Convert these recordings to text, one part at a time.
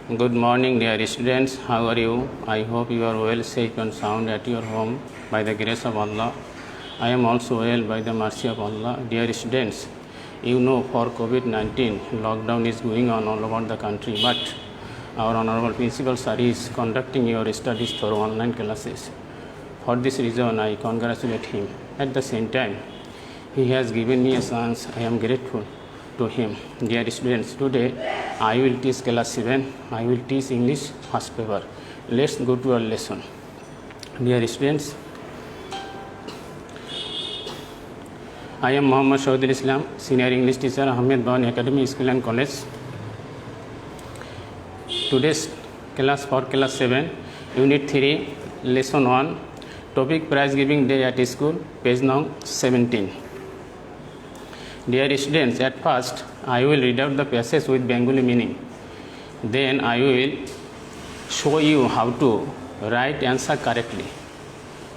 Good morning, dear students. How are you? I hope you are well, safe and sound at your home by the grace of Allah. I am also well by the mercy of Allah. Dear students, you know for COVID-19, lockdown is going on all over the country, but our Honorable Principal Sir is conducting your studies through online classes. For this reason, I congratulate him. At the same time, he has given me a chance. I am grateful to him. Dear students, today I will teach class 7. I will teach English first paper. Let's go to our lesson. Dear students, I am Muhammad Shahidul Islam, Senior English Teacher, Ahmed Bawan Academy School and College. Today's class for class 7, Unit 3, Lesson 1, Topic Prize Giving Day at School, page number 17. Dear students, at first I will read out the passage with Bengali meaning. Then I will show you how to write answer correctly.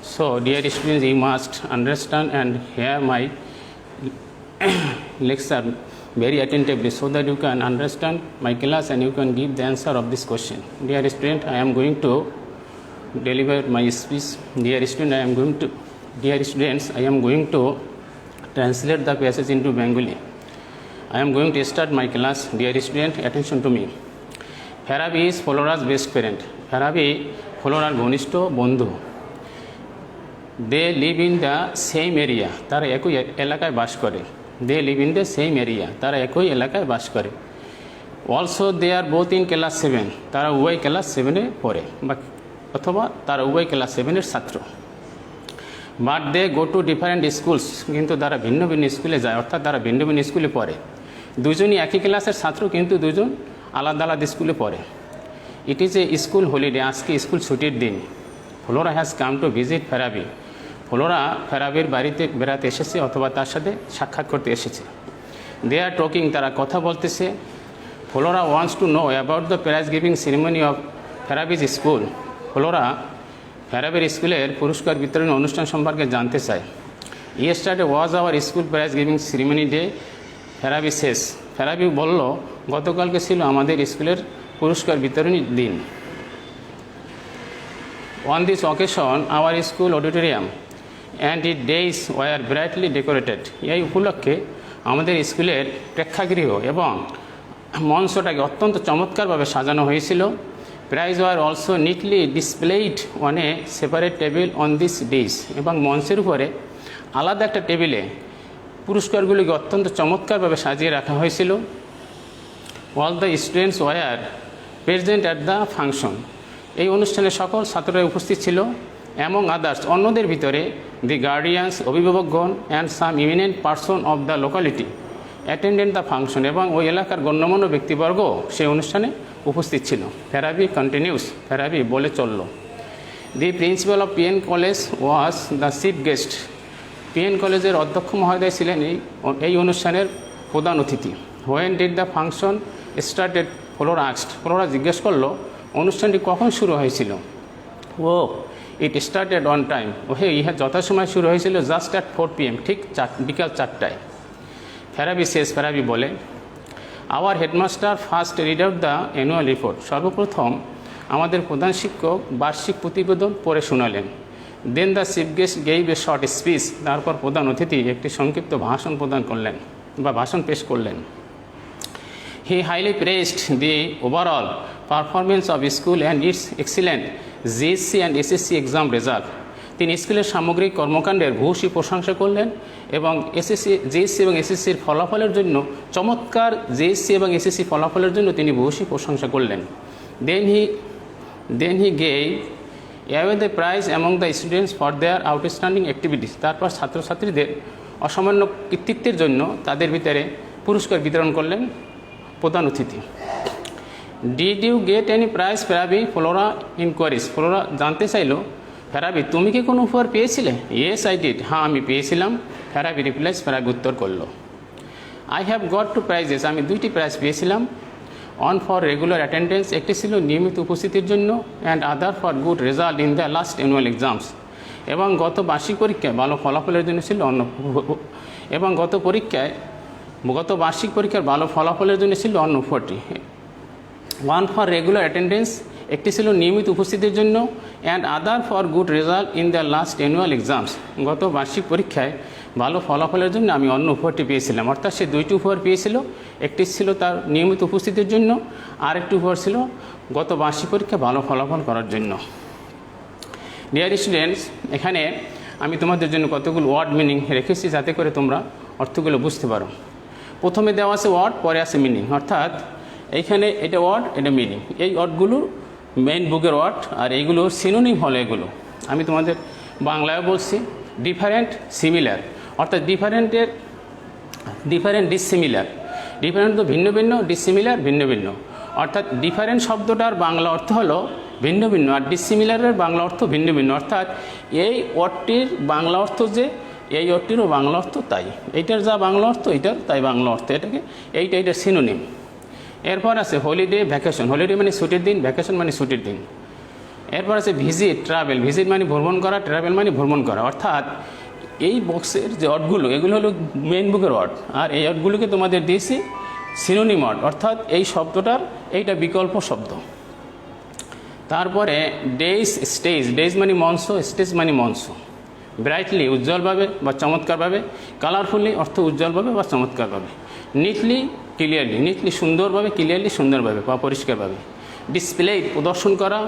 So, dear students, you must understand and hear my lecture very attentively so that you can understand my class and you can give the answer of this question. Dear student, I am going to deliver my speech. Dear students, I am going to translate the passage into Bengali. I am going to start my class. Dear student, attention to me. Farabi is Flora's best friend. Farabi Flora's ঘনিষ্ঠ বন্ধু. They live in the same area. তারা একই এলাকায় বাস করে. They live in the same area. তারা একই এলাকায় বাস করে. Also they are both in class 7. তারা উভয় ক্লাস 7 এ পড়ে অথবা তারা উভয় ক্লাস 7 এর ছাত্র. But they go to different schools, কিন্তু তারা ভিন্ন ভিন্ন স্কুলে যায়, অর্থাৎ তারা ভিন্ন ভিন্ন স্কুলে পড়ে. দুজনই একই ক্লাসের ছাত্র কিন্তু দুজন আলাদা আলাদা স্কুলে পড়ে. It is a school holiday, আজকে স্কুল ছুটির দিন. Flora has come to visit Ferabi, Flora ফেরাবির বাড়িতে বেড়াতে এসেছে অথবা তার সাথে সাক্ষাৎ করতে এসেছে. দে আর টকিং, তারা কথা বলতেছে. Flora wants to know about the prize giving ceremony of Ferabi's school, Flora ফেরাবির স্কুলের পুরস্কার বিতরণ অনুষ্ঠান সম্পর্কে জানতে চায়. Yesterday was our school prize giving ceremony day, Ferabi শেষ. ফেরাবি বলল, গতকালকে ছিল আমাদের স্কুলের পুরস্কার বিতরণী দিন. On this occasion our school auditorium and its dais were brightly decorated, এই উপলক্ষে আমাদের স্কুলের প্রেক্ষাগৃহ এবং মঞ্চটাকে অত্যন্ত চমৎকারভাবে সাজানো হয়েছিল. Prize were also neatly displayed on a separate table on this dais, এবং মঞ্চের উপরে আলাদা একটা টেবিলে পুরস্কারগুলিকে অত্যন্ত চমৎকারভাবে সাজিয়ে রাখা হয়েছিল. All the students were present at the function, এই অনুষ্ঠানে সকল ছাত্ররা উপস্থিত ছিল. অ্যামং আদার্স, অন্যদের ভিতরে দি গার্ডিয়ানস, অভিভাবকগণ, and some eminent person of the locality attendant the function, এবং ওই এলাকার গণ্যমান্য ব্যক্তিবর্গ সেই অনুষ্ঠানে উপস্থিত ছিল. ফেরাবি কন্টিনিউস, ফেরাবি বলে চলল. দি principal of PN college was the chief guest, PN কলেজের অধ্যক্ষ মহোদয় ছিলেন এই অনুষ্ঠানের প্রধান অতিথি. When did the function started, Flora asked, Flora জিজ্ঞেস করলো অনুষ্ঠানটি কখন শুরু হয়েছিল. ও ইট স্টার্টেড অন টাইম, ইহা যথাসময় শুরু হয়েছিল জাস্ট অ্যাট 4 PM, ঠিক বিকাল 4টায়. ফেরাবি শেষ, ফেরাবি বলে, our headmaster first read out the annual report, সর্বপ্রথম আমাদের প্রধান শিক্ষক বার্ষিক প্রতিবেদন পড়ে শোনালেন. Then the chief guest gave a short speech, তারপর প্রধান অতিথি একটি সংক্ষিপ্ত ভাষণ প্রদান করলেন বা ভাষণ পেশ করলেন. He highly praised the overall performance of school and its excellent GSC and SSC exam result, তিনি স্কুলের সামগ্রিক কর্মকাণ্ডের ভূয়সী প্রশংসা করলেন এবং জিএসসি এবং এসএসসির ফলাফলের জন্য, চমৎকার জিএসসি এবং এসএসসি ফলাফলের জন্য তিনি ভূয়সী প্রশংসা করলেন. Then he gave away the prize among the students for their outstanding activities, তারপর ছাত্রছাত্রীদের অসামান্য কৃতিত্বের জন্য তাদের ভিতরে পুরস্কার বিতরণ করলেন প্রধান অতিথি. Did you get any prize Ferabi, Flora inquiries, Flora জানতে চাইল, ফেরাবি তুমি কি কোনো উপহার পেয়েছিলে? ইয়েস আই ডিড, হ্যাঁ আমি পেয়েছিলাম. ফেরাবি রিপ্লাইজ, ফেরাবি উত্তর করলো. I have got to prices, আমি 2টি প্রাইজ পেয়েছিলাম. অন ফর রেগুলার অ্যাটেন্ডেন্স, একটি ছিল নিয়মিত উপস্থিতির জন্য, and other for good result in the last annual exams, এবং গত বার্ষিক পরীক্ষায় ভালো ফলাফলের জন্য ছিল গত বার্ষিক পরীক্ষার ভালো ফলাফলের জন্য ছিল অন্য উপহারটি. ওয়ান ফর রেগুলার অ্যাটেন্ডেন্স, একটি ছিল নিয়মিত উপস্থিতির জন্য, and other for good result in the last annual exams. গত বার্ষিক পরীক্ষায় ভালো ফলাফলের জন্য আমি অন্য উপহারটি পেয়েছিলাম। অর্থাৎ সে দুইটি উপহার পেয়েছিল, একটি ছিল তার নিয়মিত উপস্থিতির জন্য, আর একটি উপহার ছিল গত বার্ষিক পরীক্ষায় ভালো ফলাফল করার জন্য। ডিয়ার স্টুডেন্টস, এখানে আমি তোমাদের জন্য কতগুলো ওয়ার্ড মিনিং রেখেছি যাতে করে তোমরা অর্থগুলো বুঝতে পারো। প্রথমে দেওয়া আছে ওয়ার্ড, পরে আছে মিনিং। অর্থাৎ এইখানে এটা ওয়ার্ড, এটা মিনিং। এই ওয়ার্ডগুলোর মেইন বুকের ওয়ার্ড, আর এইগুলো সিনোনিম হলো এগুলো। আমি তোমাদের বাংলায় বলছি ডিফারেন্ট, সিমিলার। অর্থাৎ ডিফারেন্ট ডিসিমিলার। ডিফারেন্ট তো ভিন্ন ভিন্ন, ডিসিমিলার ভিন্ন ভিন্ন। অর্থাৎ ডিফারেন্ট শব্দটার বাংলা অর্থ হলো ভিন্ন ভিন্ন, আর ডিসিমিলারের বাংলা অর্থ ভিন্ন ভিন্ন। অর্থাৎ এই ওয়ার্ডটির বাংলা অর্থ যে, এই ওয়ার্ডটিরও বাংলা অর্থ তাই। এইটার যা বাংলা অর্থ এইটার তাই বাংলা অর্থ, এটাকে এইটা সিনোনিম। এরপর আছে হলিডে, ভ্যাকেশন। হলিডে মানে ছুটির দিন, ভ্যাকেশন মানে ছুটির দিন। এরপর আছে ভিজিট, ট্রাভেল। ভিজিট মানে ভ্রমণ করা, ট্রাভেল মানে ভ্রমণ করা। অর্থাৎ এই বক্সের যে ওয়ার্ডগুলো, এগুলো হলো মেইন বুকের ওয়ার্ড, আর এই ওয়ার্ডগুলোকে তোমাদের দিয়েছি সিনোনিম ওয়ার্ড। অর্থাৎ এই শব্দটার এইটা বিকল্প শব্দ। তারপরে ডেইস, স্টেজ। ডেইস মানে মঞ্চ, স্টেজ মানে মঞ্চ। ব্রাইটলি উজ্জ্বলভাবে বা চমৎকারভাবে, কালারফুলি অর্থ উজ্জ্বলভাবে বা চমৎকারভাবে। Neatly, clearly. নিটলি সুন্দরভাবে, ক্লিয়ারলি সুন্দরভাবে বা পরিষ্কারভাবে। ডিসপ্লে প্রদর্শন করা,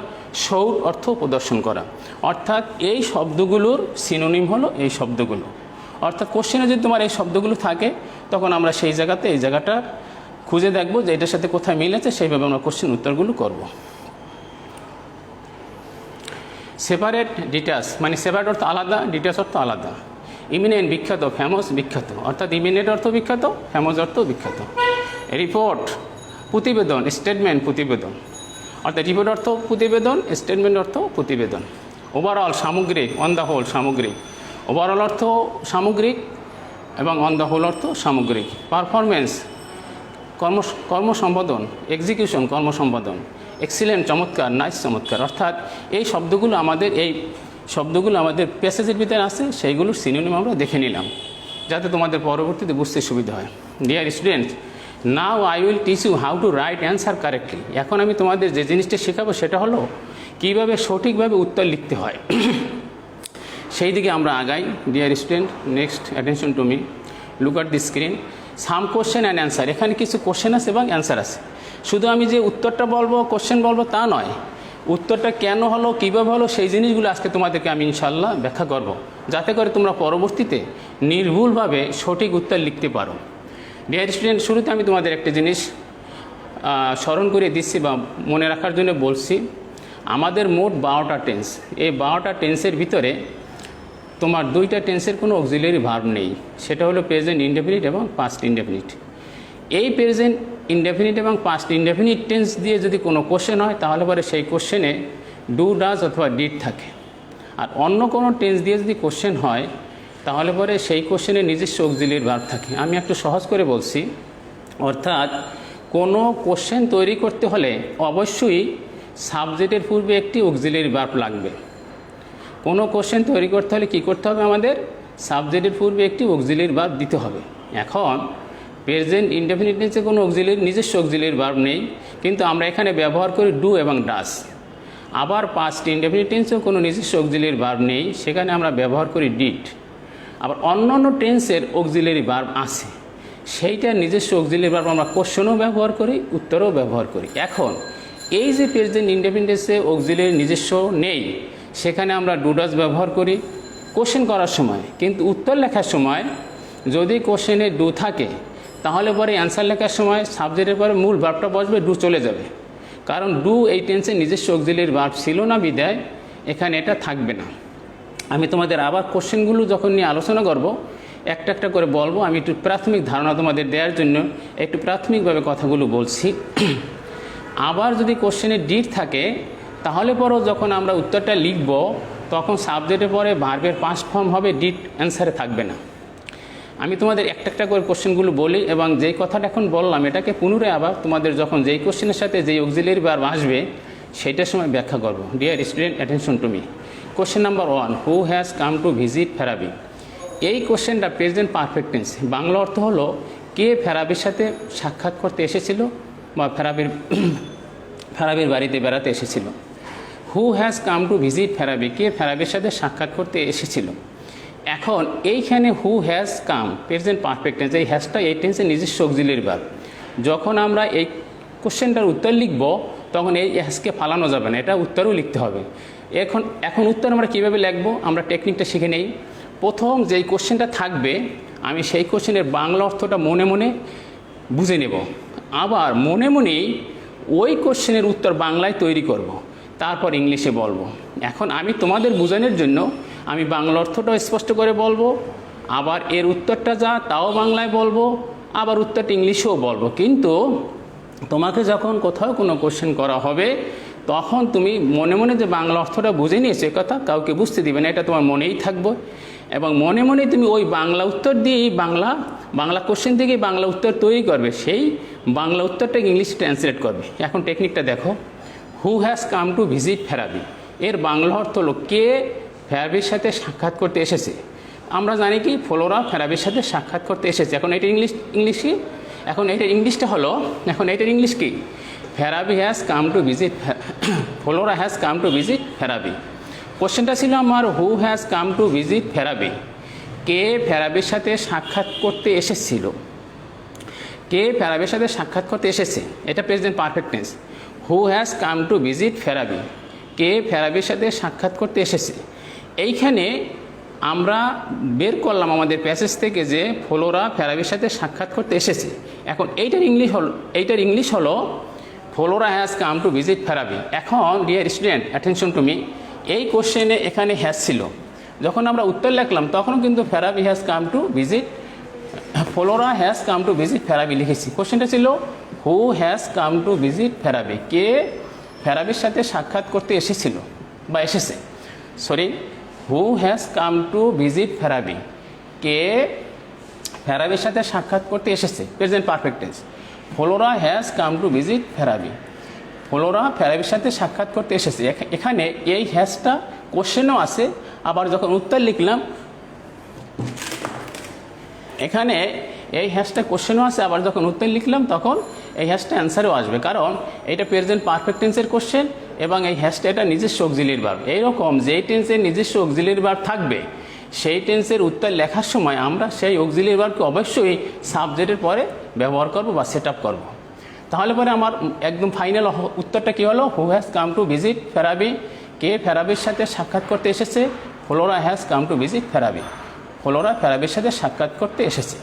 শৌট অর্থ প্রদর্শন করা। অর্থাৎ এই শব্দগুলোর সিনোনিম হলো এই শব্দগুলো। অর্থাৎ কোশ্চেনে যদি তোমার এই শব্দগুলো থাকে তখন আমরা সেই জায়গাতে এই জায়গাটা খুঁজে দেখব যে এটার সাথে কোথায় মিল আছে, সেইভাবে আমরা কোশ্চেন উত্তরগুলো করব। সেপারেট, ডিটাচ মানে সেপারেট অর্থ আলাদা, ডিটাচ অর্থ আলাদা। ইমিনেন্ট বিখ্যাত, ফেমাস বিখ্যাত। অর্থাৎ ইমিনেন্ট অর্থ বিখ্যাত, ফেমাস অর্থ বিখ্যাত। রিপোর্ট প্রতিবেদন, স্টেটমেন্ট প্রতিবেদন। অর্থাৎ রিপোর্ট অর্থ প্রতিবেদন, স্টেটমেন্ট অর্থ প্রতিবেদন। ওভারঅল সামগ্রিক, অন দ্য হোল সামগ্রিক। ওভারঅল অর্থ সামগ্রিক এবং অন দ্য হোল অর্থ সামগ্রিক। পারফরমেন্স কর্মসম্পাদন, এক্সিকিউশন কর্মসম্পাদন। এক্সিলেন্ট চমৎকার, নাইস চমৎকার। অর্থাৎ এই শব্দগুলো আমাদের প্যাসেজের ভিতরে আছে, সেইগুলোর সিনোনিম আমরা দেখে নিলাম যাতে তোমাদের পরবর্তীতে বুঝতে সুবিধা হয়। Dear students, now I will teach you how to write answer correctly. এখন আমি তোমাদের যে জিনিসটা শেখাবো সেটা হলো কীভাবে সঠিকভাবে উত্তর লিখতে হয়। সেই দিকে আমরা আগাই। Dear student, next attention to me, look at the screen. Some question and answer. এখানে কিছু কোশ্চেন আছে এবং অ্যান্সার আছে। শুধু আমি যে উত্তরটা বলবো, কোশ্চেন বলবো তা নয়, উত্তরটা কেন হলো, কীভাবে হলো, সেই জিনিসগুলো আজকে তোমাদেরকে আমি ইনশাল্লাহ ব্যাখ্যা করব, যাতে করে তোমরা পরবর্তীতে নির্ভুলভাবে সঠিক উত্তর লিখতে পারো। ডিয়ার স্টুডেন্ট, শুরুতে আমি তোমাদের একটা জিনিস স্মরণ করে দিচ্ছি বা মনে রাখার জন্য বলছি। আমাদের মোট 12টা টেন্স। এই 12টা টেন্সের ভিতরে তোমার 2টা টেন্সের কোনো অক্সিলিয়ারি ভার্ব নেই, সেটা হলো প্রেজেন্ট ইনডেফিনিট এবং পাস্ট ইনডেফিনিট। এই প্রেজেন্ট ইনডেফিনিট এবং পাস্ট ইনডেফিনিট টেন্স দিয়ে যদি কোনো কোশ্চেন হয় তাহলে পরে সেই কোশ্চেনে ডু, ডাজ অথবা ডিড থাকে। আর অন্য কোনো টেন্স দিয়ে যদি কোশ্চেন হয় তাহলে পরে সেই কোশ্চেনে নিজস্ব অক্সিলিয়ারি ভার্ব থাকে। আমি একটু সহজ করে বলছি। অর্থাৎ কোনো কোশ্চেন তৈরি করতে হলে অবশ্যই সাবজেক্টের পূর্বে একটি অক্সিলিয়ারি ভার্ব লাগবে। কোনো কোশ্চেন তৈরি করতে হলে কী করতে হবে, আমাদের সাবজেক্টের পূর্বে একটি অক্সিলিয়ারি ভার্ব দিতে হবে। এখন প্রেজেন্ট ইনডেফিনিট টেন্সে কোনো নিজস্ব অক্সিলিয়ারি ভার্ব নেই, কিন্তু আমরা এখানে ব্যবহার করি ডু এবং ডাজ। আবার পাস্ট ইনডেফিনিট টেন্সেও কোনো নিজস্ব অক্সিলিয়ারি ভার্ব নেই, সেখানে আমরা ব্যবহার করি ডিড। আবার অন্যান্য টেন্সের অক্সিলিয়ারি ভার্ব আছে, সেইটার নিজস্ব অক্সিলিয়ারি ভার্ব আমরা কোশ্চেনও ব্যবহার করি, উত্তরেও ব্যবহার করি। এখন এই যে প্রেজেন্ট ইনডেফিনিট টেন্সে অক্সিলিয়ারি নিজস্ব নেই, সেখানে আমরা ডু ডাজ ব্যবহার করি কোশ্চেন করার সময়, কিন্তু উত্তর লেখার সময় যদি কোশ্চেনে ডু থাকে তাহলে পরে অ্যান্সার লেখার সময় সাবজেক্টের পরে মূল ভার্বটা বসবে, ডু চলে যাবে। কারণ ডু এই টেন্সে নিজস্ব অক্সিলিয়ারি ভার্ব ছিল না বিদায় এখানে এটা থাকবে না। আমি তোমাদের আবার কোশ্চেনগুলো যখন নিয়ে আলোচনা করব একটা একটা করে বলবো। আমি একটু প্রাথমিক ধারণা তোমাদের দেওয়ার জন্য একটু প্রাথমিকভাবে কথাগুলো বলছি। আবার যদি কোশ্চেনে ডিড থাকে তাহলে পরেও যখন আমরা উত্তরটা লিখব তখন সাবজেক্টের পরে ভার্বের পাস্ট ফর্ম হবে, ডিড অ্যান্সারে থাকবে না। আমি তোমাদের একটা একটা করে কোশ্চেনগুলো বলি এবং যেই কথাটা এখন বললাম এটাকে পুনরায় আবার তোমাদের যখন যেই কোশ্চেনের সাথে যেই অক্সিলিয়ারি ভার্ব আসবে সেইটার সময় ব্যাখ্যা করব। Dear student, attention to me. Question number 1, who has come to visit Ferabi. এই কোশ্চেনটা প্রেজেন্ট পারফেক্ট টেন্স। বাংলা অর্থ হলো কে ফেরাবির সাথে সাক্ষাৎ করতে এসেছিল বা ফেরাবির ফেরাবির বাড়িতে বেড়াতে এসেছিল। Who has come to visit Ferabi, কে ফেরাবির সাথে সাক্ষাৎ করতে এসেছিল। এখন এইখানে who has come present perfect tense, এই হ্যাজটা এই টেন্সের নিজস্ব অক্সিলিয়ারি ভার্ব। যখন আমরা এই কোশ্চেনটার উত্তর লিখব তখন এই হ্যাজকে ফালানো যাবে না, এটা উত্তরও লিখতে হবে। এখন উত্তর আমরা কীভাবে লিখব, আমরা টেকনিকটা শিখে নেই। প্রথম যেই কোশ্চেনটা থাকবে আমি সেই কোশ্চেনের বাংলা অর্থটা মনে মনে বুঝে নেব, আবার মনে মনেই ওই কোশ্চেনের উত্তর বাংলায় তৈরি করব, তারপর ইংলিশে বলবো। এখন আমি তোমাদের বোঝানোর জন্য আমি বাংলা অর্থটাও স্পষ্ট করে বলবো, আবার এর উত্তরটা যা তাও বাংলায় বলবো, আবার উত্তরটা ইংলিশেও বলবো। কিন্তু তোমাকে যখন কোথাও কোনো কোশ্চেন করা হবে তখন তুমি মনে মনে যে বাংলা অর্থটা বুঝে নিয়েছো এ কথা কাউকে বুঝতে দিবে না, এটা তোমার মনেই থাকবে এবং মনে মনে তুমি ওই বাংলা উত্তর দিয়েই বাংলা কোশ্চেন থেকেই বাংলা উত্তর তৈরি করবে, সেই বাংলা উত্তরটা ইংলিশে ট্রান্সলেট করবে। এখন টেকনিকটা দেখো, who has come to visit Ferabi, এর বাংলা অর্থ হলো কে ফেরাবির সাথে সাক্ষাৎ করতে এসেছে। আমরা জানি কি ফ্লোরা ফেরাবির সাথে সাক্ষাৎ করতে এসেছে। এখন এটা ইংলিশ কি, এখন এটার ইংলিশটা হলো, এখন এটার ইংলিশ কি, Ferabi has come to visit, Flora has come to visit Ferabi. কোশ্চেনটা ছিল আমার who has come to visit Ferabi, কে ফেরাবির সাথে সাক্ষাৎ করতে এসেছিল, কে ফেরাবির সাথে সাক্ষাৎ করতে এসেছে, এটা present perfect tense. Who has come to visit Ferabi, কে ফেরাবির সাথে সাক্ষাৎ করতে এসেছে। এইখানে আমরা বের করলাম আমাদের প্যাসেজ থেকে যে ফ্লোরা ফেরাবির সাথে সাক্ষাৎ করতে এসেছে। এখন এইটার ইংলিশ হলো Flora has come to visit Ferabi. এখন dear student attention to me, এই কোশ্চেনে এখানে হ্যাজ ছিল, যখন আমরা উত্তর লিখলাম তখনও কিন্তু Ferabi has come to visit, Flora has come to visit Ferabi লিখেছি। কোশ্চেনটা ছিল who has come to visit Ferabi, কে ফেরাবির সাথে সাক্ষাৎ করতে এসেছিল বা এসেছে, sorry, who has come to visit Ferabi, কে ফেরাবির সাথে সাক্ষাৎ করতে এসেছে, present perfect tense. Flora has come to visit Ferabi, Flora ফেরাবির সাথে সাক্ষাৎ করতে এসেছে। এখানে এই হ্যাজটা কোশ্চেনও আছে, আবার যখন উত্তর লিখলাম এখানে এই হ্যাশটা কোশ্চেনও আছে, আবার যখন উত্তর লিখলাম তখন এই হ্যাশটা অ্যান্সারও আসবে, কারণ এটা প্রেজেন্ট পারফেক্ট টেন্সের কোশ্চেন এবং এই হ্যাশটা এটা নিজস্ব অক্সিলিয়ারি ভার্ব। এইরকম যেই টেন্সের নিজস্ব অক্সিলিয়ারি ভার্ব থাকবে সেই টেন্সের উত্তর লেখার সময় আমরা সেই অক্সিলিয়ারি ভার্বকে অবশ্যই সাবজেক্টের পরে ব্যবহার করব বা সেট আপ করবো। তাহলে পরে আমার একদম ফাইনাল উত্তরটা কী হলো, who has come to visit Ferabi, কে ফেরাবির সাথে সাক্ষাৎ করতে এসেছে, Flora has come to visit Ferabi, Flora ফেরাবির সাথে সাক্ষাৎ করতে এসেছে।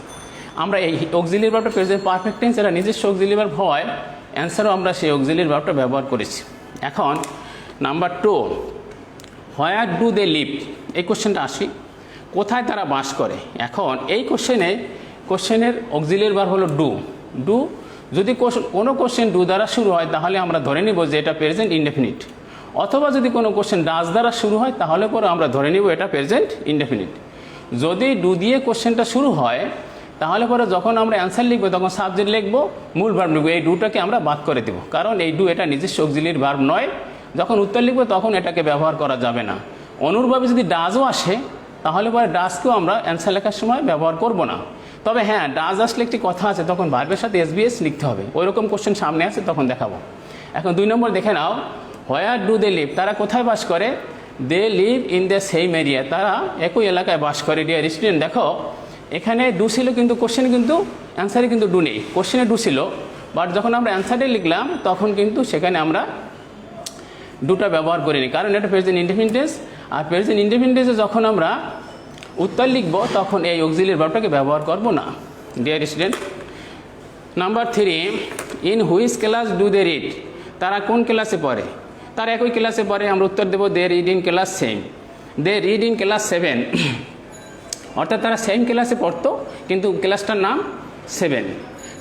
আমরা এই অক্সিলিয়ারি ভার্বটা প্রেজেন্ট পারফেক্ট টেন্স, এটা নিজস্ব অক্সিলিয়ারি ভার্ব হওয়ায় অ্যান্সারও আমরা সেই অক্সিলিয়ারি ভার্বটা ব্যবহার করেছি। এখন number 2, where do they live, এই কোশ্চেনটা আসি, কোথায় তারা বাস করে। এখন এই কোশ্চেনের অক্সিলিয়ারি ভার্ব হলো ডু। যদি কোনো কোশ্চেন ডু দ্বারা শুরু হয় তাহলে আমরা ধরে নিব যে এটা প্রেজেন্ট ইনডেফিনিট, অথবা যদি কোনো কোশ্চেন ডাজ দ্বারা শুরু হয় তাহলে পরে আমরা ধরে নিব এটা প্রেজেন্ট ইনডেফিনিট। যদি ডু দিয়ে কোশ্চেনটা শুরু হয় তাহলে পরে যখন আমরা অ্যান্সার লিখবো তখন সাবজেক্ট লিখবো, মূল ভার্ব লিখবো, এই ডুটাকে আমরা বাদ করে দেবো, কারণ এই ডু এটা নিজস্ব অক্সিলিয়ারি ভার্ব নয়। যখন উত্তর লিখবো তখন এটাকে ব্যবহার করা যাবে না। অনুরূপভাবে যদি ডাজও আসে তাহলে পরে ডাজকেও আমরা অ্যান্সার লেখার সময় ব্যবহার করব না। তবে হ্যাঁ, ডাজ আসলে একটি কথা আছে, তখন ভার্বের সাথে এসবিএস লিখতে হবে, ওইরকম কোশ্চেন সামনে আছে তখন দেখাবো। এখন 2 নম্বর দেখে নাও, হোয়ার ডু দে লিভ, তারা কোথায় বাস করে, they live in the same area, তারা একই এলাকায় বাস করে। ডিয়ার স্টুডেন্ট দেখো এখানে ডু ছিল কিন্তু কোশ্চেনে কিন্তু অ্যান্সারে কিন্তু ডু নেই, কোশ্চেনে ডু ছিল, বাট যখন আমরা অ্যান্সারে লিখলাম তখন কিন্তু সেখানে আমরা ডুটা ব্যবহার করিনি, কারণ এটা প্রেজেন্ট ইনডেফিনিট টেন্স। আর প্রেজেন্ট ইনডেফিনিট টেন্সে যখন আমরা উত্তর লিখব তখন এই অক্সিলিয়ারি ভার্বটাকে ব্যবহার করব না। Dear student, number 3, in which class do they read, তারা কোন ক্লাসে পড়ে, তারা একই ক্লাসে পড়ে। আমরা উত্তর দেবো they read in class 7, they read in class 7, অর্থাৎ তারা সেম ক্লাসে পড়তো কিন্তু ক্লাসটার নাম 7।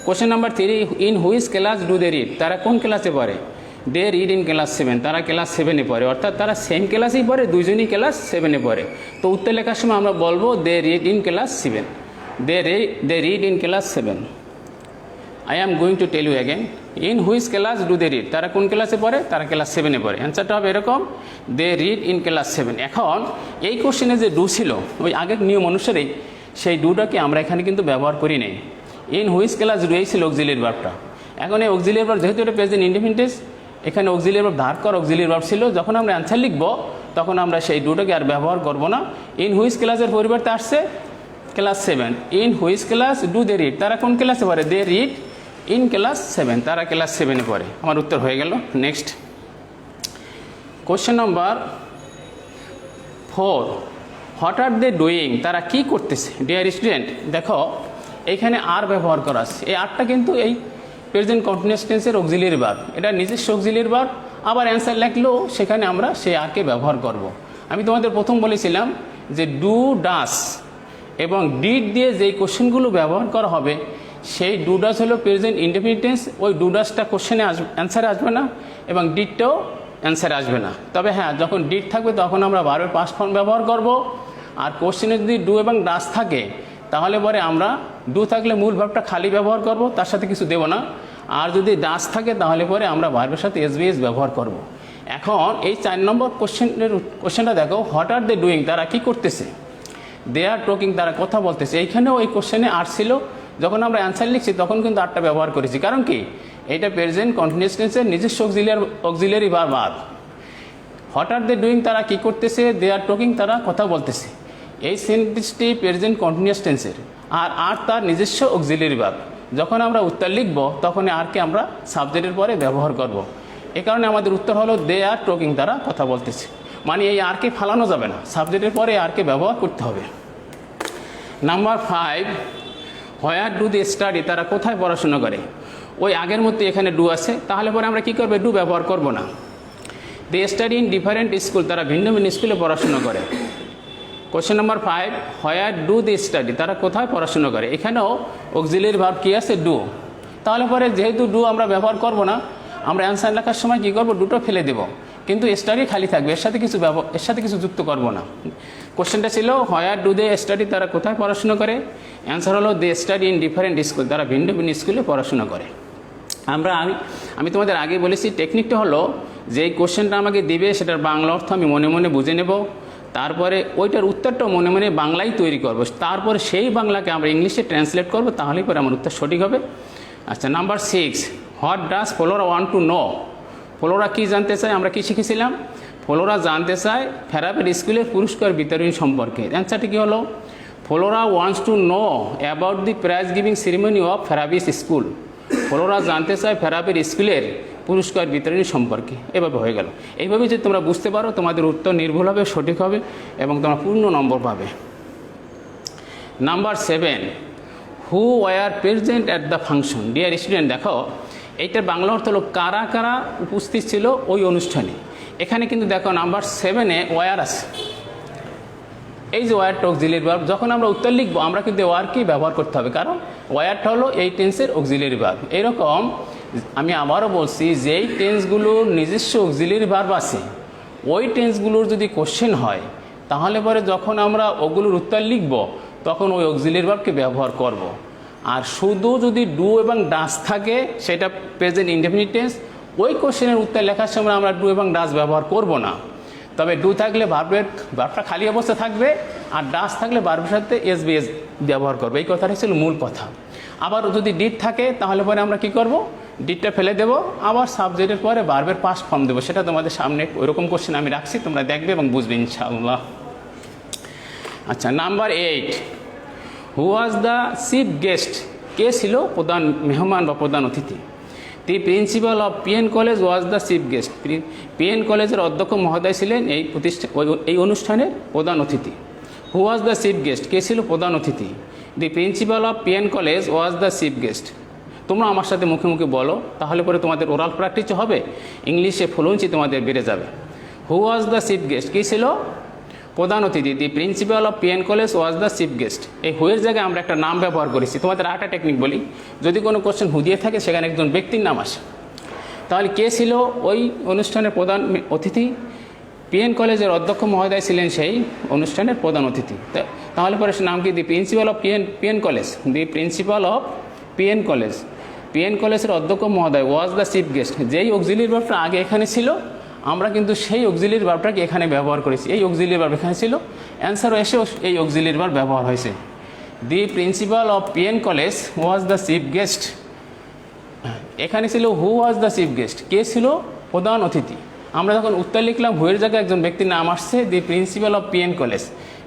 Question number 3, in which class do they read, তারা কোন ক্লাসে পড়ে, দে রিড ইন ক্লাস 7, তারা ক্লাস 7-এ পড়ে, অর্থাৎ তারা সেম ক্লাসেই পড়ে, দুজনই ক্লাস 7-এ পড়ে। তো উত্তর লেখার সময় আমরা বলবো they read in class 7, they read in class 7। I am going to tell you again, in which class do they read, তারা কোন ক্লাসে পড়ে, তারা ক্লাস 7-এ পড়ে। অ্যান্সারটা হবে এরকম, দে রিড ইন ক্লাস 7। এখন এই কোশ্চেনে যে ডু ছিল ওই আগের নিয়ম অনুসারেই সেই ডুটাকে আমরা এখানে কিন্তু ব্যবহার করি নাই। ইন হুইচ ক্লাস ডু এই ছিল অক্সিলিয়ারি ভার্বটা। এখন এই অক্সিলিয়ারি ভার্ব যেহেতু এটা প্রেজেন্ট ইনডেফিনিট টেন্স, এখানে অক্সিলিয়ারি ভার্ব ধার কর অক্সিলিয়ারি ভার্ব ছিল, যখন আমরা অ্যান্সার লিখব তখন আমরা সেই ডুটাকে আর ব্যবহার করব না। ইন হুইচ ক্লাসের পরিবর্তে আসছে class 7। In which class do they read, তারা কোন ক্লাসে পড়ে? দে রিড ইন ক্লাস 7, তারা ক্লাস 7-এ পড়ে। আমার উত্তর হয়ে গেল। Next question number 4, what are they doing, তারা কি করতেছে? ডিয়ার স্টুডেন্ট, দেখো এইখানে আর ব্যবহার করা আছে। এই আরটা কিন্তু এই প্রেজেন্ট কন্টিনিউয়াস টেন্সের অক্সিলিয়ারি ভার্ব, এটা নিজস্ব অক্সিলিয়ারি ভার্ব। আবার অ্যান্সার লিখলেও সেখানে আমরা সেই আরকে ব্যবহার করব। আমি তোমাদের প্রথম বলেছিলাম যে ডু, ডাস এবং ডিড দিয়ে যেই কোশ্চেনগুলো ব্যবহার করা হবে সেই ডু ডাস হলো প্রেজেন্ট ইনডেফিনিট টেন্স। ওই ডু ডাসটা কোশ্চেনে অ্যান্সারে আসবে না এবং ডিডটাও অ্যান্সারে আসবে না। তবে হ্যাঁ, যখন ডিড থাকবে তখন আমরা ভার্বের পাস্ট ফর্ম ব্যবহার করব। আর কোশ্চেনে যদি ডু এবং ডাস থাকে তাহলে পরে আমরা ডু থাকলে মূল ভার্বটা খালি ব্যবহার করব, তার সাথে কিছু দেব না। আর যদি ডাস থাকে তাহলে পরে আমরা ভার্বের সাথে এসবিএস ব্যবহার করব। এখন এই 4 নম্বর কোশ্চেনটা দেখো, হোয়াট আর দে ডুইং, তারা কি করতেছে? দে আর টকিং, তারা কথা বলতেছে। এইখানেও এই কোশ্চেনে আর ছিল, যখন আমরা অ্যান্সার লিখছি তখন কিন্তু আরটা ব্যবহার করেছি। কারণ কি, এটা প্রেজেন্ট কন্টিনিউয়াস টেন্সের নিজস্ব auxiliary verb are. What are they doing, তারা কি করতেছে? দে আর টকিং, তারা কথা বলতেছে। এই সেন্টেন্সটি প্রেজেন্ট কন্টিনিউয়াস টেন্সের আর তার নিজস্ব অক্সিলিয়ারি ভার্ব। যখন আমরা উত্তর লিখব তখন আরকে আমরা সাবজেক্টের পরে ব্যবহার করব। এ কারণে আমাদের উত্তর হলো দে আর টকিং, তারা কথা বলতেছে। মানে এই আরকে ফালানো যাবে না, সাবজেক্টের পরে আরকে ব্যবহার করতে হবে। Number 5, where do they study, তারা কোথায় পড়াশোনা করে? ওই আগের মধ্যে এখানে ডু আছে, তাহলে পরে আমরা কী করবো? ডু ব্যবহার করব না। They study in different school, তারা ভিন্ন ভিন্ন স্কুলে পড়াশোনা করে। Question number 5, where do they study, তারা কোথায় পড়াশোনা করে? এখানেও অক্সিলিয়ারি ভার্ব কী আছে? ডু। তাহলে পরে যেহেতু ডু আমরা ব্যবহার করব না, আমরা অ্যান্সার লেখার সময় কী করবো? ডুটো ফেলে দেব, কিন্তু স্টাডি খালি থাকবে, এর সাথে কিছু যুক্ত করব না। কোশ্চেনটা ছিল হোয়ার ডু দে স্টাডি, তারা কোথায় পড়াশোনা করে? অ্যান্সার হলো they study in different school, তারা ভিন্ন ভিন্ন স্কুলে পড়াশোনা করে। আমি তোমাদের আগে বলেছি টেকনিকটা হলো যে এই কোশ্চেনটা আমাকে দেবে সেটার বাংলা অর্থ আমি মনে মনে বুঝে নেব, তারপরে ওইটার উত্তরটাও মনে মনে বাংলায় তৈরি করব, তারপরে সেই বাংলাকে আমরা ইংলিশে ট্রান্সলেট করব, তাহলেই পরে আমার উত্তর সঠিক হবে। আচ্ছা, number 6, what does Flora want to know, Flora কী জানতে চায়? আমরা কি শিখেছিলাম? ফ্লোরা জানতে চায় ফেরাপের স্কুলের পুরস্কার বিতরণ সম্পর্কে। অ্যান্সারটি কী হলো? Flora wants to know about the prize giving ceremony of Ferabi's school. Flora জানতে চায় ফেরাপের স্কুলের পুরস্কার বিতরণী সম্পর্কে। এভাবে হয়ে গেল। এইভাবে যদি তোমরা বুঝতে পারো তোমাদের উত্তর নির্ভুল হবে, সঠিক হবে এবং তোমরা পূর্ণ নম্বর পাবে। Number 7, who were present at the function. Dear student, দেখো এইটার বাংলা অর্থ হলো কারা কারা উপস্থিত ছিল ওই অনুষ্ঠানে। এখানে কিন্তু দেখো নাম্বার 7-এ ওয়ার আছে। এই যে ওয়ারটা অক্সিলিয়ারি ভার্ব, যখন আমরা উত্তর লিখবো আমরা কিন্তু ওয়ারকেই ব্যবহার করতে হবে, কারণ ওয়ারটা হলো এই টেন্সের অক্সিলিয়ারি ভার্ব। এরকম আমি আবারও বলছি, যেই টেন্সগুলোর নিজস্ব অক্সিলিয়ারি ভার্ব আছে ওই টেন্সগুলোর যদি কোশ্চেন হয় তাহলে পরে যখন আমরা ওগুলোর উত্তর লিখব তখন ওই অক্সিলিয়ারি ভার্বকে ব্যবহার করব। আর শুধু যদি ডু এবং ডাস থাকে সেটা প্রেজেন্ট ইনডেফিনিট টেন্স, ওই কোশ্চেনের উত্তর লেখার সময় আমরা ডু এবং ডাস ব্যবহার করব না। তবে ডু থাকলে ভার্বটা খালি অবস্থা থাকবে, আর ডাস থাকলে ভার্বের সাথে এসবিএস ব্যবহার করবে। এই কথাটাই ছিল মূল কথা। আবার যদি ডিড থাকে তাহলে পরে আমরা কি করব? ডিডটা ফেলে দেব, আবার সাবজেক্টের পরে ভার্বের পাস্ট ফর্ম দেবো। সেটা তোমাদের সামনে ওইরকম কোশ্চেন আমি রাখছি, তোমরা দেখবে এবং বুঝবে ইনশাআল্লাহ। আচ্ছা, number 8, who was the chief guest, কে ছিল প্রধান মেহমান বা প্রধান অতিথি? The principal of PN college was the chief guest. PN কলেজের অধ্যক্ষ মহোদয় ছিলেন এই অনুষ্ঠানের প্রধান অতিথি। Who was the chief guest, কে ছিল প্রধান অতিথি? The principal of PN college was the chief guest. তোমরা আমার সাথে মুখে মুখে বলো, তাহলে পরে তোমাদের ওরাল প্র্যাকটিস হবে, ইংলিশে ফ্লুয়েন্সি তোমাদের বেড়ে যাবে। হু ওয়াজ দ্য চিফ গেস্ট, কে ছিল প্রধান অতিথি? The principal of PN college was the chief guest. এই হুয়ের জায়গায় আমরা একটা নাম ব্যবহার করেছি। তোমাদের আরেকটা টেকনিক বলি, যদি কোনো কোশ্চেন হু দিয়ে থাকে সেখানে একজন ব্যক্তির নাম আসে, তাহলে কে ছিল ওই অনুষ্ঠানের প্রধান অতিথি? পিএন কলেজের অধ্যক্ষ মহোদয় ছিলেন সেই অনুষ্ঠানের প্রধান অতিথি। তাহলে পরে সে নাম কি? দি principal of PN college. The principal of PN college, PN কলেজের অধ্যক্ষ মহোদয় ওয়াজ দ্য চিফ গেস্ট। যেই অক্সিলিয়ারি ভার্বটা আগে এখানে ছিল আমরা কিন্তু সেই অক্সিলিয়ারি ভার্বটাকে এখানে ব্যবহার করেছি। এই অক্সিলিয়ারি ভার্ব এখানে ছিল, অ্যান্সারও এসেও এই অক্সিলিয়ারি ভার্ব ব্যবহার হয়েছে। দি principal of PN college was the chief guest, এখানে ছিল হু ওয়াজ দ্য চিফ গেস্ট, কে ছিল প্রধান অতিথি। আমরা যখন উত্তর লিখলাম হুয়ের জায়গায় একজন ব্যক্তির নাম আসছে, দি principal of PN college.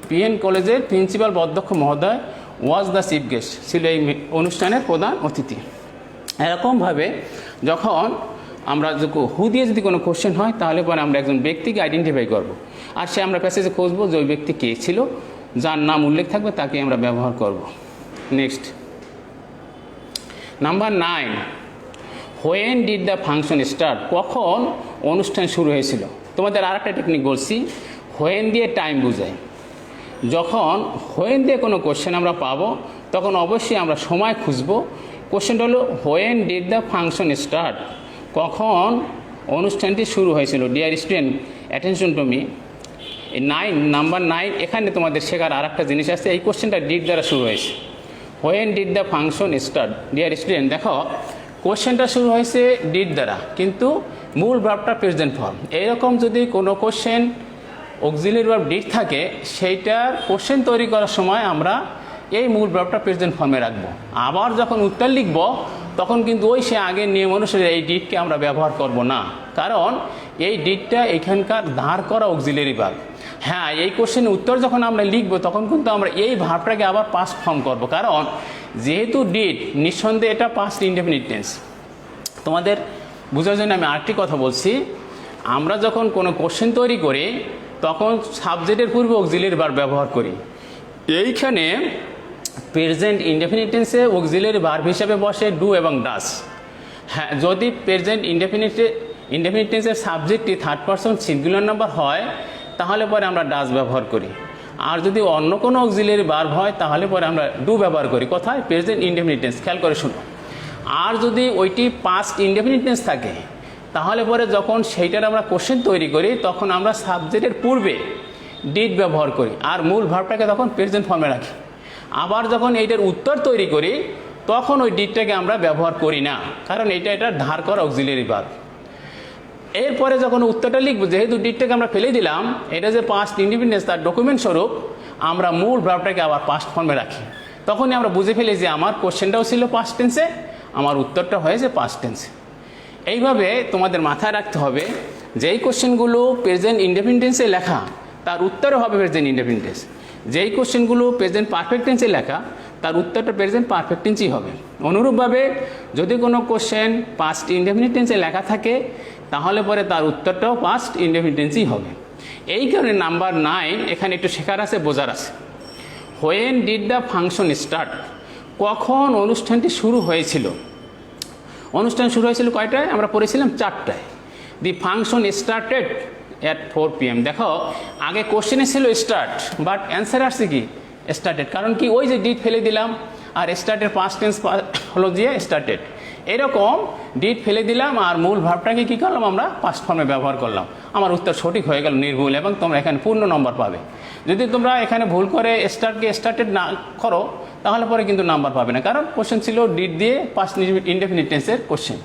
PN কলেজের প্রিন্সিপাল বা অধ্যক্ষ মহোদয় ওয়াজ দ্য চিফ গেস্ট, ছিল এই অনুষ্ঠানের প্রধান অতিথি। এরকমভাবে যখন আমরা হু দিয়ে যদি কোনো কোশ্চেন হয় তাহলে পরে আমরা একজন ব্যক্তিকে আইডেন্টিফাই করব, আর সে আমরা প্যাসেজে খুঁজবো যে ওই ব্যক্তি কে ছিল, যার নাম উল্লেখ থাকবে তাকে আমরা ব্যবহার করব। Next, number 9, when did the function start, কখন অনুষ্ঠান শুরু হয়েছিল। তোমাদের আর একটা টেকনিক বলছি, হোয়েন দিয়ে টাইম বোঝায়। যখন হোয়েন দিয়ে কোনো কোশ্চেন আমরা পাবো তখন অবশ্যই আমরা সময় খুঁজবো। কোশ্চেনটা হলো when did the function start, কখন অনুষ্ঠানটি শুরু হয়েছিল। Deer student, attention to me, number 9 এখানে তোমাদের শেখার আর একটা জিনিস আছে। এই কোশ্চেনটা ডিড দ্বারা শুরু হয়েছে। When did the function start, dear student দেখো কোশ্চেনটা শুরু হয়েছে ডিড দ্বারা, কিন্তু মূল ভার্বটা প্রেজেন্ট ফর্ম। এইরকম যদি কোনো কোশ্চেন অক্সিলিয়ারি ভার্ব ডিড থাকে, সেইটার কোশ্চেন তৈরি করার সময় আমরা এই মূল ভার্বটা প্রেজেন্ট ফর্মে রাখবো। আবার যখন উত্তর লিখব তখন কিন্তু ওই সে আগের নিয়ম অনুসারে এই ডিডকে আমরা ব্যবহার করব না, কারণ এই ডিডটা এখানকার ধার করা অক্সিলিয়ারি ভার্ব। হ্যাঁ, এই কোশ্চেনের উত্তর যখন আমরা লিখব তখন কিন্তু আমরা এই ভার্বটাকে আবার পাস্ট ফর্ম করব, কারণ যেহেতু ডিড নিঃসন্দেহে এটা পাস্ট ইনডেফিনিট টেন্স। তোমাদের বোঝার জন্য আমি আরেকটি কথা বলছি, আমরা যখন কোনো কোশ্চেন তৈরি করি তখন সাবজেক্টের পূর্বে অক্সিলিয়ারি ভার্ব ব্যবহার করি। এইখানে প্রেজেন্ট ইনডেফিনিট টেন্সে অক্সিলিয়ারি ভার্ব হিসেবে বসে ডু এবং ডাস। হ্যাঁ, যদি প্রেজেন্ট ইনডেফিনিট টেন্সের সাবজেক্টটি থার্ড পারসন সিঙ্গুলার নাম্বার হয় তাহলে পরে আমরা ডাস ব্যবহার করি, আর যদি অন্য কোনো অক্সিলিয়ারি ভার্ব হয় তাহলে পরে আমরা ডু ব্যবহার করি। কোথায়? প্রেজেন্ট ইনডেফিনিট টেন্স, খেয়াল করে শুনো। আর যদি ওইটি পাস্ট ইনডেফিনিট টেন্স থাকে তাহলে পরে যখন সেইটার আমরা কোশ্চেন তৈরি করি তখন আমরা সাবজেক্টের পূর্বে ডিড ব্যবহার করি আর মূল ভার্বটাকে তখন প্রেজেন্ট ফর্মে রাখি। আবার যখন এইটার উত্তর তৈরি করি তখন ওই ডিডটাকে আমরা ব্যবহার করি না, কারণ এটা ধার করা অক্সিলিয়ারি ভার্ব। এরপরে যখন উত্তরটা লিখবো, যেহেতু ডিডটাকে আমরা ফেলে দিলাম, এটা যে পাস্ট ইনডিপেন্ডেন্স তার ডকুমেন্ট স্বরূপ আমরা মূল ভার্বটাকে আবার পাস্ট ফর্মে রাখি। তখনই আমরা বুঝে ফেলি যে আমার কোশ্চেনটাও ছিল পাস্ট টেন্সে, আমার উত্তরটা হয়েছে পাস্ট টেন্সে। এইভাবে তোমাদের মাথায় রাখতে হবে যেই কোশ্চেনগুলো প্রেজেন্ট ইনডেফিনিট টেন্সে লেখা তার উত্তরও হবে প্রেজেন্ট ইনডেফিনিট টেন্স। যেই কোশ্চেনগুলো প্রেজেন্ট পারফেক্ট টেন্সে লেখা তার উত্তরটা প্রেজেন্ট পারফেক্ট টেন্সই হবে। অনুরূপভাবে যদি কোনো কোশ্চেন পাস্ট ইনডেফিনিট টেন্সে লেখা থাকে তাহলে পরে তার উত্তরটাও পাস্ট ইনডেফিনিট টেন্সই হবে। এই কারণে নাম্বার 9 এখানে একটু শেখার আছে, বোঝার আছে। When did the function start, কখন অনুষ্ঠানটি শুরু হয়েছিল। অনুষ্ঠান শুরু হয়েছিল কয়টায়? আমরা পড়েছিলাম 4টায়। দি ফাংশন স্টার্টেড অ্যাট 4 PM। দেখো আগে কোশ্চেনে ছিল স্টার্ট, বাট অ্যান্সার আসছে কি স্টার্টেড। কারণ কি, ওই যে ডিড ফেলে দিলাম আর স্টার্টের পাস্ট টেন্স হলো দিয়ে স্টার্টেড। এরকম ডিড ফেলে দিলাম আর মূল ভার্বটাকে কী করলাম, আমরা পাস্ট ফর্মে ব্যবহার করলাম। আমার উত্তর সঠিক হয়ে গেল, নির্ভুল, এবং তোমরা এখানে পূর্ণ নম্বর পাবে। যদি তোমরা এখানে ভুল করে স্টার্টকে স্টার্টেড না করো তাহলে পরে কিন্তু নাম্বার পাবে না, কারণ কোশ্চেন ছিল ডিড দিয়ে পাস্ট ইনডেফিনিট টেন্সের কোশ্চেন।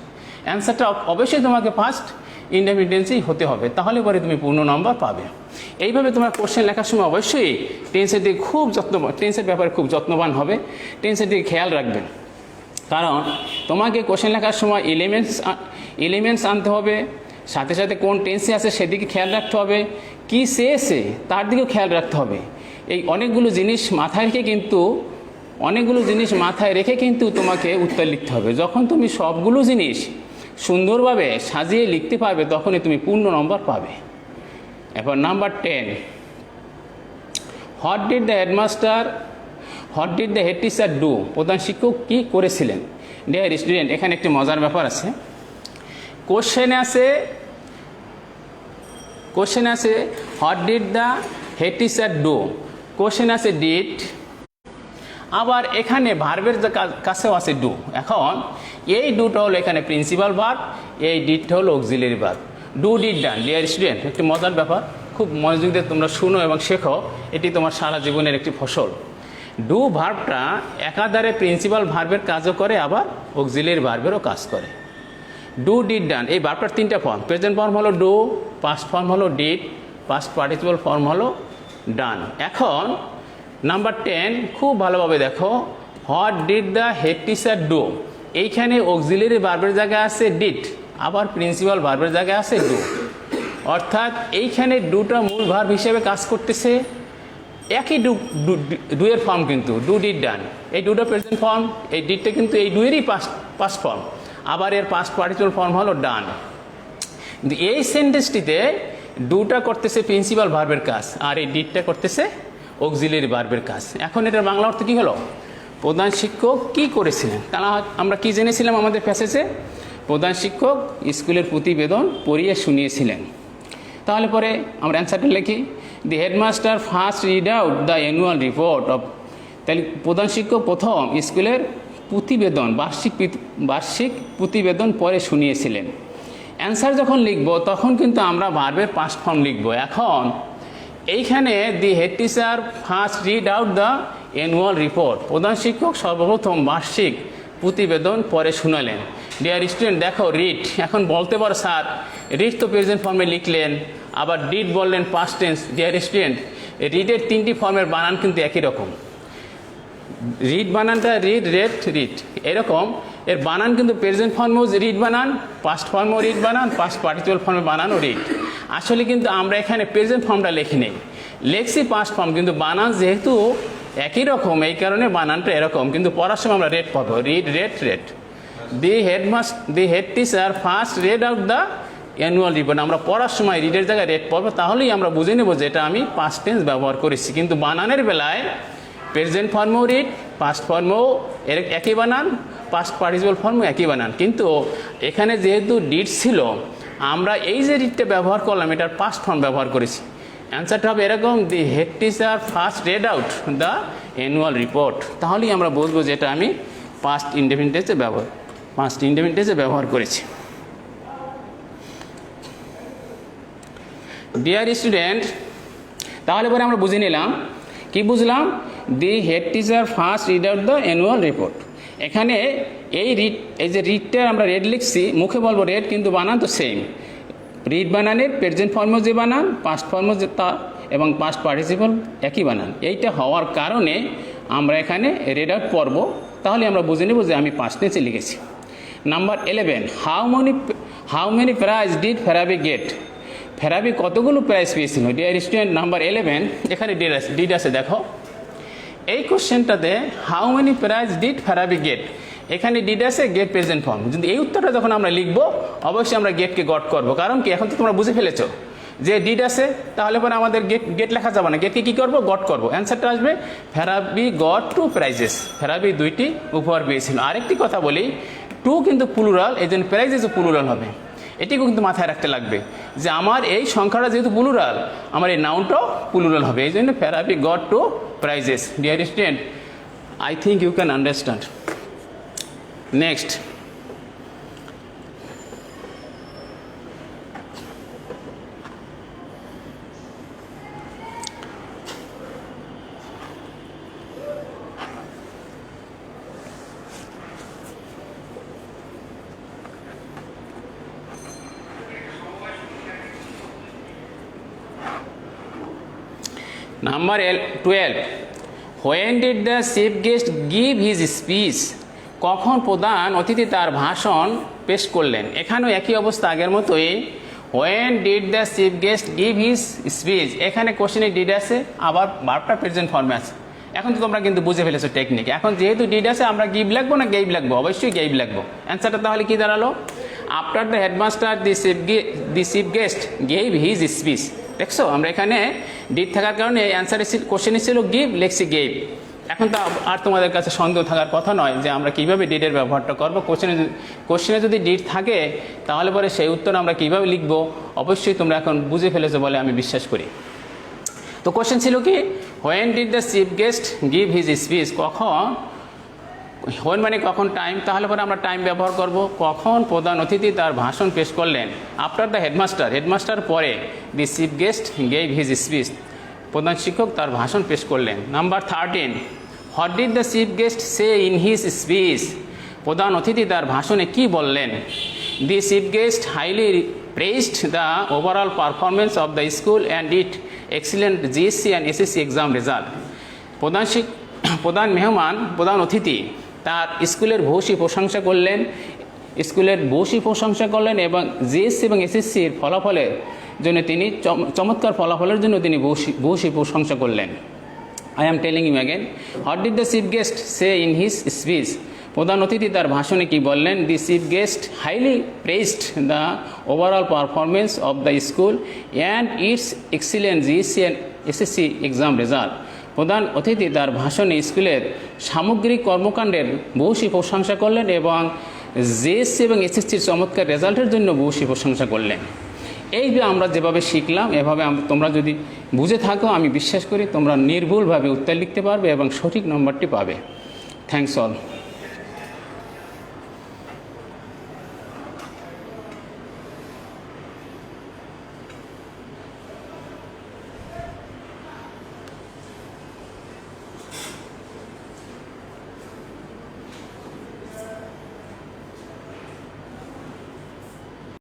অ্যান্সারটা অবশ্যই তোমাকে ফার্স্ট ইনডেফিনিট টেন্সেই হতে হবে, তাহলে পরে তুমি পূর্ণ নম্বর পাবে। এইভাবে তোমার কোশ্চেন লেখার সময় অবশ্যই টেন্সের দিকে টেন্সের ব্যাপারে খুব যত্নবান হবে, টেন্সের দিকে খেয়াল রাখবেন। কারণ তোমাকে কোশ্চেন লেখার সময় এলিমেন্টস আনতে হবে, সাথে সাথে কোন টেন্সে আছে সেদিকে খেয়াল রাখতে হবে, কি চেয়েছে তার দিকেও খেয়াল রাখতে হবে। এই অনেকগুলো জিনিস মাথায় রেখে কিন্তু তোমাকে উত্তর লিখতে হবে। যখন তুমি সবগুলো জিনিস সুন্দরভাবে সাজিয়ে লিখতে পারবে তখনই তুমি পূর্ণ নম্বর পাবে। এরপর number 10, what did the head teacher do, প্রধান শিক্ষক কী করেছিলেন। ডিয়ার স্টুডেন্ট, এখানে একটি মজার ব্যাপার আছে। কোশ্চেনে আছে what did the head teacher do, question আছে ডিড, আবার এখানে ভার্বের কাছেও আছে ডু। এখন এই ডুটা হলো এখানে প্রিন্সিপাল ভার্ব, এই ডিডটা হলো auxiliary verb. Do did done. Dear student, একটি মজার ব্যাপার, খুব মনোযোগ দিয়ে তোমরা শুনো এবং শেখো, এটি তোমার সারা জীবনের একটি ফসল। ডু ভার্বটা একাধারে প্রিন্সিপাল ভার্বের কাজও করে, আবার অক্সিলিয়ারি ভার্বেরও কাজ করে। ডু ডিড ডান, এই ভার্বটার 3টা ফর্ম। প্রেজেন্ট ফর্ম হলো ডু, পাস্ট ফর্ম হলো ডিড, পাস্ট পার্টিসিপাল ফর্ম হলো ডান। এখন নাম্বার 10 খুব ভালোভাবে দেখো, what did the head teacher do, এইখানে অক্সিলিয়ারি ভার্বের জায়গায় আছে ডিড, আবার প্রিন্সিপাল ভার্বের জায়গায় আছে ডু, অর্থাৎ এইখানে ডুটা মূল ভার্ব হিসেবে কাজ করতেছে। একই ডুয়ের ফর্ম কিন্তু ডু ডিড ডান, এই ডুটা প্রেজেন্ট ফর্ম, এই ডিডটা কিন্তু এই ডুয়েরই পাস্ট ফর্ম, আবার এর পাস্ট পার্টিসিপাল ফর্ম হলো ডান। কিন্তু এই সেন্টেন্সটিতে ডুটা করতেছে প্রিন্সিপাল ভার্বের কাজ আর এই ডিডটা করতেছে অক্সিলিয়ারি ভার্বের কাজ। এখন এটার বাংলা অর্থ কী হলো? প্রধান শিক্ষক কি করেছিলেন? কারণ আমরা কি জেনেছিলাম আমাদের প্যাসেজে? প্রধান শিক্ষক স্কুলের প্রতিবেদন পড়িয়ে শুনিয়েছিলেন। তাহলে পরে আমরা অ্যান্সারটা লিখি, the headmaster first read out the annual report of. তাহলে প্রধান শিক্ষক প্রথম স্কুলের প্রতিবেদন, বার্ষিক প্রতিবেদন পড়ে শুনিয়েছিলেন। অ্যান্সার যখন লিখব তখন কিন্তু আমরা ভার্বের পাস্ট ফর্ম লিখব। এখন এইখানে the head teacher first read out the annual report, প্রধান শিক্ষক সর্বপ্রথম বার্ষিক প্রতিবেদন পরে শুনালেন। ডিয়ার স্টুডেন্ট দেখো রিড, এখন বলতে পারো স্যার রিড তো প্রেজেন্ট ফর্মে লিখলেন, আবার ডিড বললেন পাস্ট টেন্স। ডিয়ার স্টুডেন্ট রিডের তিনটি ফর্মের বানান কিন্তু একই রকম। রিড বানানটা রিড, রেড, রিড এরকম, এর বানান কিন্তু প্রেজেন্ট ফর্মেও রিড বানান, পাস্ট ফর্মেও রিড বানান, পাস্ট পার্টিসিপাল ফর্মে বানানও রিড। আসলে কিন্তু আমরা এখানে প্রেজেন্ট ফর্মটা লিখি নেই, লেখছি পাস্ট ফর্ম, কিন্তু বানান যেহেতু একই রকম এই কারণে বানানটা এরকম, কিন্তু পড়ার সময় আমরা রেড পাবো, read, red, red. The head teacher first red out the annual report, আমরা পড়ার সময় রিডের জায়গায় রেড পাবো, তাহলেই আমরা বুঝে নেব যে এটা আমি পাস্ট টেন্স ব্যবহার করেছি। কিন্তু বানানের বেলায় প্রেজেন্ট ফর্মেও রিড, পাস্ট ফর্মেও একই বানান, পাস্ট পার্টিসিপাল ফর্মেও একই বানান। কিন্তু এখানে যেহেতু ডিড ছিল, আমরা এই যে রিডটা ব্যবহার করলাম এটার পাস্ট ফর্ম ব্যবহার করেছি। অ্যান্সারটা হবে এরকম, the head teacher first red out the annual report. তাহলেই আমরা বুঝবো যে এটা আমি পাস্ট ইনডেফিনিট টেন্সে ব্যবহার করেছি। ডিয়ার স্টুডেন্ট, তাহলে পরে আমরা বুঝে নিলাম, কি বুঝলাম? The head teacher first read out the annual report. এখানে এই যে রিডটা আমরা রেড লিখছি, মুখে বলবো রেড, কিন্তু বানান তো সেম। রিড বানানের প্রেজেন্ট ফর্মেও যে বানান, পাস্ট ফর্মেও যে তা, এবং পাস্ট পার্টিসিপাল একই বানান। এইটা হওয়ার কারণে আমরা এখানে রেড আউট পড়ব, তাহলে আমরা বুঝে নেব যে আমি পাস্ট টেন্সে লিখেছি। Number 11, how many prize did Ferabi get? Ferabi কতগুলো প্রাইজ পেয়েছিল? ডিয়ার স্টুডেন্ট নাম্বার 11, এখানে ডিড আছে দেখো। এই কোশ্চেনটাতে how many prize did Ferabi get, এখানে ডিড আছে, গেট প্রেজেন্ট ফর্ম। কিন্তু এই উত্তরটা যখন আমরা লিখবো অবশ্যই আমরা গেটকে গট করবো, কারণ কি এখন তো তোমরা বুঝে ফেলেছো যে ডিড আছে, তাহলে পরে আমাদের গেট লেখা যাবে না, গেটকে কী করবো? গট করবো। অ্যান্সারটা আসবে ফেরাবি গট 2 প্রাইজেস, ফেরাবি 2টি উপহার পেয়েছিল। আরেকটি কথা বলি, 2 কিন্তু প্লুরাল, এই জন্য প্রাইজেসও প্লুরাল হবে। এটিকেও কিন্তু মাথায় রাখতে লাগবে যে আমার এই সংখ্যাটা যেহেতু প্লুরাল, আমার এই নাউনটাও প্লুরাল হবে, এই জন্য Ferabi got 2 prizes. Dear student, I think you can understand. Next, number 12, when did the chief guest give his speech? কখন প্রধান অতিথি তার ভাষণ পেশ করলেন? এখানেও একই অবস্থা আগের মতোই, when did the chief guest give his speech, এখানে কোশ্চেনে ডিড আছে, আবার ভার্বটা প্রেজেন্ট ফর্মে আছে। এখন তো তোমরা কিন্তু বুঝে ফেলেছো টেকনিক। এখন যেহেতু ডিড আছে, আমরা গিভ লাগবো না গেইভ লাগবো? অবশ্যই গেইভ লাগবো। অ্যান্সারটা তাহলে কি দাঁড়ালো? After the headmaster the chief guest গেইভ his speech. দেখছো, আমরা এখানে ডিড থাকার কারণে অ্যান্সারে কোশ্চেনই ছিল গিভ, লেখছি গেইভ। এখন তো আর তোমাদের কাছে সন্দেহ থাকার কথা নয় যে আমরা কীভাবে ডিডের ব্যবহারটা করবো। কোশ্চেনে যদি ডিড থাকে তাহলে পরে সেই উত্তর আমরা কীভাবে লিখবো অবশ্যই তোমরা এখন বুঝে ফেলেছো বলে আমি বিশ্বাস করি। তো কোশ্চেন ছিল কি, when did the chief guest give his speech? কখন, হোয়েন মানে কখন, টাইম, তাহলে পরে আমরা টাইম ব্যবহার করব। কখন প্রধান অতিথি তার ভাষণ পেশ করলেন? আফটার দ্য হেডমাস্টার পরে the chief guest gave his speech, প্রধান শিক্ষক তার ভাষণ পেশ করলেন। Number 13, what did the chief guest say in his speech? প্রধান অতিথি তার ভাষণে কি বললেন? The chief guest highly প্রেইজড the overall performance of the school and it excellent GSC and SSC exam result. প্রধান অতিথি তার স্কুলের ভূয়সী প্রশংসা করলেন স্কুলের বসি প্রশংসা করলেন এবং জিএসসি এবং এসএসসির ফলাফলের জন্য তিনি চমৎকার ফলাফলের জন্য তিনি বসি প্রশংসা করলেন। I am telling you again, what did the chief guest say in his speech? প্রধান অতিথি তার ভাষণে কি বললেন? The chief guest highly praised the overall performance of the school and its excellent GSC and SSC exam result. প্রধান অতিথি তার ভাষণে স্কুলের সামগ্রিক কর্মকাণ্ডের বহুশী প্রশংসা করলেন এবং জিএসসি এবং এসএসসির চমৎকার রেজাল্টের জন্য বহুশী প্রশংসা করলেন। এই যে আমরা যেভাবে শিখলাম, এভাবে তোমরা যদি বুঝে থাকো, আমি বিশ্বাস করি তোমরা নির্ভুলভাবে উত্তর লিখতে পারবে এবং সঠিক নম্বরটি পাবে। Thanks all.